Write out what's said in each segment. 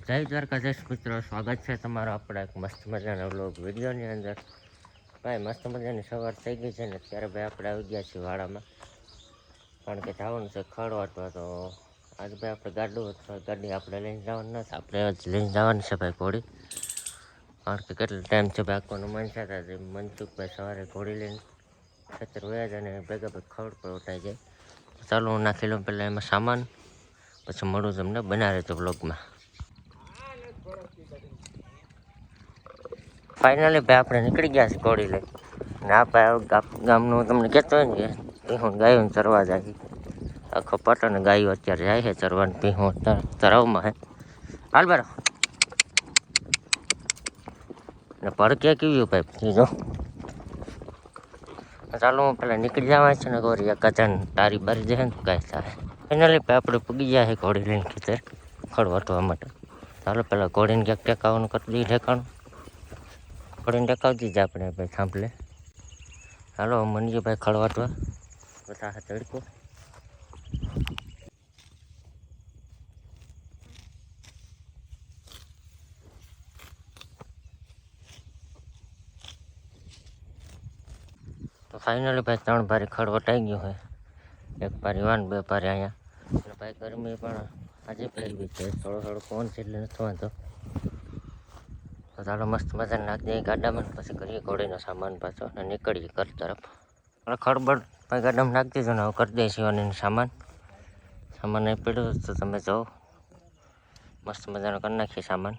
જય દ્વારકાધીશ મિત્રો, સ્વાગત છે તમારો આપણા એક મસ્ત મજાના વ્લોગ વિડીયોની અંદર. ભાઈ મસ્ત મજાની સવાર થઈ ગઈ છે ને અત્યારે ભાઈ આપણે આવી ગયા છીએ વાડામાં, કારણ કે જવાનું છે ખડ વાટવા. તો આજે ભાઈ આપણે ગાડી આપણે લઈને જવાનું નથી, આપણે લઈને જવાની છે ભાઈ ઘોડી. કારણ કે કેટલો ટાઈમ છે ભાઈ આખવાનું મન છે. મનસુખભાઈ સવારે ઘોડી લઈને ખેતર વયા જાય અને ભેગા ખડ પર ઉઠાઈ જાય. ચાલો હું નાખી લઉં પહેલાં એમાં સામાન, પછી મળું તમને બનાવે તો વ્લોગમાં. ફાઇનલી ભાઈ આપણે નીકળી ગયા છે ઘોડી લઈ. ને આ ભાઈ ગામનું તમને કહેતો હોય ને કે પીહું ગાયું ચરવા જાય, આખો પટન ગાયો અત્યારે જાય છે ચરવાનું. પીહું તરાવમાં હે હાલ બાર ને પડકે કેવું ભાઈ જો. ચાલો હું પેલા નીકળી જવા છે ને ગોરી એકાચાન તારી બારી જાય ને કાંઈ થાય. ફાઇનલી ભાઈ આપણે પૂગી ગયા છે ઘોડી લઈને ખેતર ખડ વાટવા માટે. ચાલો પેલા ઘોડીને ક્યાંક ટેકાવાનું કરી દઈએ ઠેકાણું. ઘોડીને ટેકાવી દીધે આપણે ભાઈ થાંભલે. ચાલો મનીએ ભાઈ ખડ વાટવા. બધા તડકો તો ફાઇનલી ભાઈ 3 ભારી ખડ વટાઈ ગયું હોય. 1 ભારી વાન 2 ભારી અહીંયા. અને ભાઈ ગરમી પણ આજે ફેરવી છે, થોડો ફોન છે એટલે નથી વાંધો. તો ચાલો મસ્ત મજાને નાખી દઈએ ગાડામાં, પછી કરીએ ઘોડીનો સામાન પાછો અને નીકળીએ ઘર તરફ. ખડબડ ભાઈ ગાડામાં નાખી દીધો ને હવે કરી દઈએ સીવાનો સામાન નહીં પડ્યો તો તમે જાઓ મસ્ત મજાનો કરી નાખીએ સામાન.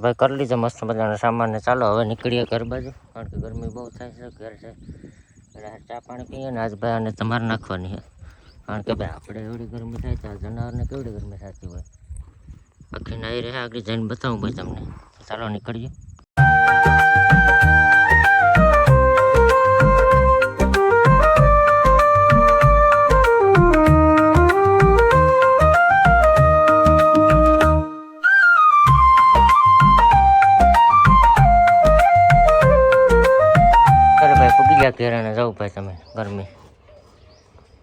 ભાઈ કરી લીધો મસ્ત મજાનો સામાન ને ચાલો હવે નીકળીએ ઘર બાજુ, કારણ કે ગરમી બહુ થાય છે. ઘર છે એટલે ચા પાણી પીએ ને આજ ભાઈ અને તમારે નાખવાની છે, કારણ કે ભાઈ આપણે એવડી ગરમી થાય તો જનાવરને કેવડી ગરમી થતી હોય. આખી નાઈ રહે આગળ જઈને બતાવું ભાઈ તમને. ચાલો નીકળીએ. ઘેરાને જાઉં ભાઈ તમે ગરમી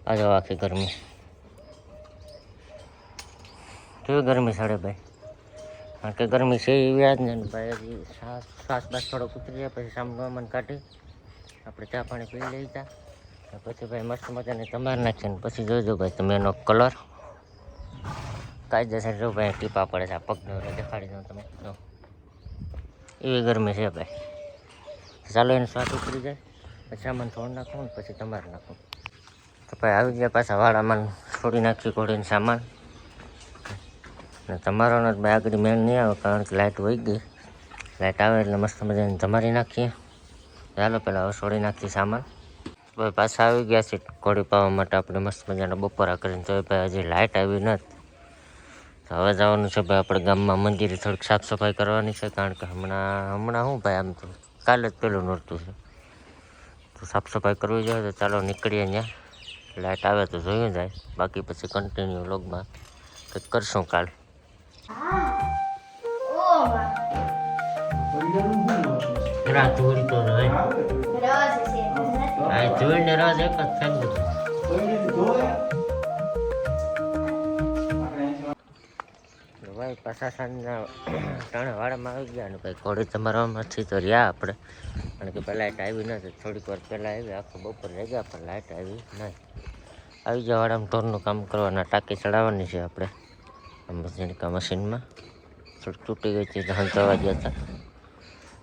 આ જાઓ, આખી ગરમી કેવી ગરમી સડે ભાઈ. કારણ કે ગરમી છે એવી યાદ ને ભાઈ. હજી શ્વાસ બાસ થોડોક ઉતરી જાય પછી સામનું કાઢી આપણે ચા પાણી પી લઈ તા પછી ભાઈ મસ્ત મજાને તમારે નાખીએ ને પછી જોજો ભાઈ તમે એનો કલર કાયદેસર જો ભાઈ ટીપા પડે છે. આ પગનો દેખાડી દઉં તમે જો, એવી ગરમી છે ભાઈ. ચાલો એને શ્વાસ ઉતરી જાય પછી સામાન થોડું નાખવું ને પછી તમારે નાખવું. તો ભાઈ આવી ગયા પાછા વાડામાં છોડી નાખી ઘોડીને સામાન. ને તમારોનો ભાઈ આગળ મેળ નહીં આવે, કારણ કે લાઇટ વહી ગઈ. લાઇટ આવે એટલે મસ્ત મજાને તમારી નાખીએ. ચાલો પહેલાં હવે છોડી નાખીએ સામાન. ભાઈ પાછા આવી ગયા છે ઘોડી પાવા માટે આપણે મસ્ત મજાના બપોરા કરીને. તો ભાઈ હજી લાઇટ આવી નથી. તો હવે જવાનું છે ભાઈ આપણે ગામમાં મંદિરે થોડીક સાફ સફાઈ કરવાની છે, કારણ કે હમણાં શું ભાઈ આમ તો કાલે જ પેલું નોરતું છે તો સાફ સફાઈ કરવી જોઈએ. તો ચાલો નીકળીએ. ત્યાં લાઇટ આવે તો જોયું જાય, બાકી પછી કન્ટિન્યુ વ્લોગમાં કંઈક કરશું કાલ. ધોઈને રાજ એક જ થાય બધું. ભાઈ પાછા સાંજના વાડામાં આવી ગયા ને ભાઈ ઘોડી તમારામાંથી તો રહ્યા આપણે, કારણ કે પહેલાં લાઇટ આવી નથી. થોડીક વાર પહેલાં આવી, આખો બપોર રહી ગયા પણ લાઇટ આવી નહીં. આવી ગયા વાડામાં ઢોરનું કામ કરવાના, ટાંકી ચડાવવાની છે આપણે મશીનમાં. થોડીક તૂટી ગઈ હતી હંચવા ગયા હતા,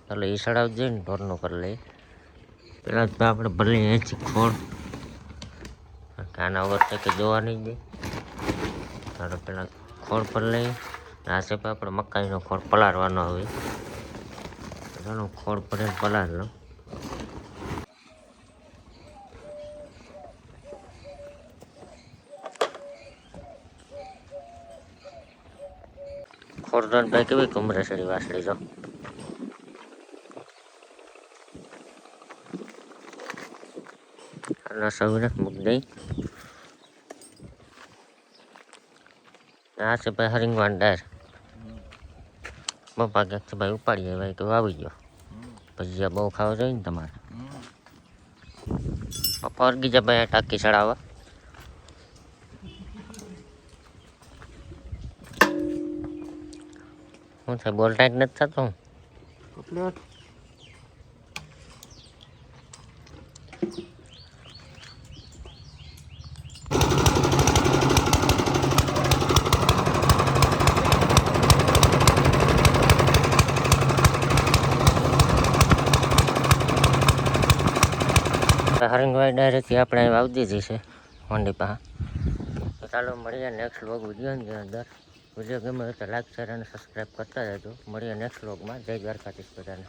ચાલો એ ચડાવી જઈને ઢોરનું કરી લઈએ. પહેલાં તો આપણે ભલે અહીંથી ખોળ, કારણ કે આના વગર છે કે જોવા નહીં દે. ચાલો પહેલાં ખોળ પર લઈએ. આ છે આપણે મકાઈનો ખોળ પલાળવાનો આવે. ચાલો ખોળ પર પલાળ લો. ફોરધનભાઈ કેવી કુમરેસરી વાસળી જો. હાલો સૌને મૂક દઈ. આ છે ભાઈ હરિંગવાન ડાયર. પપ્પા ક્યાંક ભાઈ ઉપાડીએ ભાઈ તો આવી ગયો. ભજીયા બહુ ખાવા જોઈએ ને તમારે. પપ્પા અરગી જા ભાઈ ટાંકી ચડાવવા. હું થાય બોલ ટાઈટ નથી થતો હું. હરિંગભાઈ ડાયરેક્ટથી આપણે આવી દીધી છે મંડી પાસે. તો ચાલો મળીએ નેક્સ્ટ વ્લોગ વિડીયોની અંદર. વિડીયો ગમે તો લાઈક શેર અને સબસ્ક્રાઈબ કરતા રહેજો. મળીએ નેક્સ્ટ વ્લોગમાં. જય દ્વારકાધીશ બધાને.